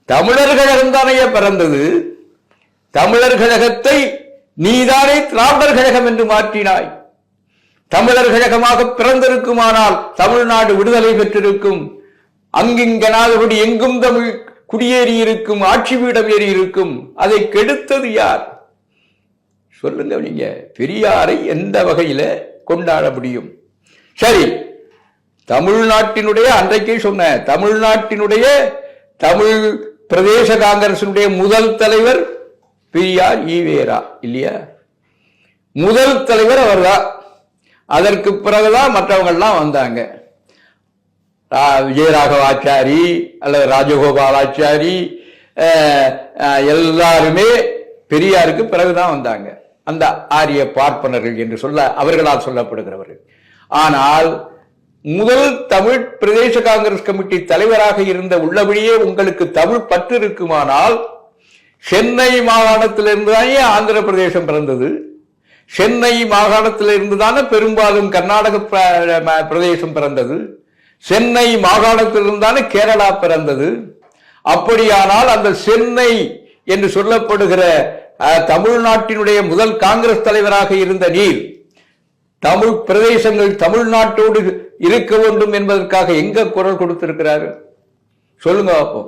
தமிழர் கழகம் தானே பிறந்தது. தமிழர் கழகத்தை நீதானே திராவிடர் கழகம் என்று மாற்றினாய். தமிழர் கழகமாக பிறந்திருக்குமானால் தமிழ்நாடு விடுதலை பெற்றிருக்கும். அங்கிங்கனாதபடி எங்கும் தமிழ் குடியேறி இருக்கும், ஆட்சி பீடம் ஏறி இருக்கும். அதை கெடுத்தது யார் சொல்லுங்க. நீங்க பெரியாரை எந்த வகையில கொண்டாட முடியும்? சரி, தமிழ்நாட்டினுடைய அன்றைக்கே சொன்ன தமிழ்நாட்டினுடைய தமிழ் பிரதேச காங்கிரசினுடைய முதல் தலைவர் பெரியார் ஈவேரா இல்லையா? முதல் தலைவர் அவர்தான். அதற்கு பிறகுதான் மற்றவங்கள்லாம் வந்தாங்க. விஜயராகவாச்சாரி அல்லது ராஜகோபாலாச்சாரி எல்லாருமே பெரியாருக்கு பிறகுதான் வந்தாங்க. அந்த ஆரிய பார்ப்பனர்கள் என்று அவர்களால் சொல்லப்படுகிறவர்கள். ஆனால் முதல் தமிழ் பிரதேச காங்கிரஸ் கமிட்டி தலைவராக இருந்த உள்ளபடியே உங்களுக்கு தமிழ் பற்று இருக்குமானால் சென்னை மாகாணத்திலிருந்து தானே ஆந்திர பிரதேசம் பிறந்தது. சென்னை மாகாணத்திலிருந்து தானே பெரும்பாலும் கர்நாடக பிரதேசம் பிறந்தது. சென்னை மாகாணத்திலிருந்தானே கேரளா பிறந்தது. அப்படியானால் அந்த சென்னை என்று சொல்லப்படுகிற தமிழ்நாட்டினுடைய முதல் காங்கிரஸ் தலைவராக இருந்த நீர் தமிழ் பிரதேசங்கள் தமிழ்நாட்டோடு இருக்க வேண்டும் என்பதற்காக எங்க குரல் கொடுத்திருக்கிறாரு சொல்லுங்க. அப்போ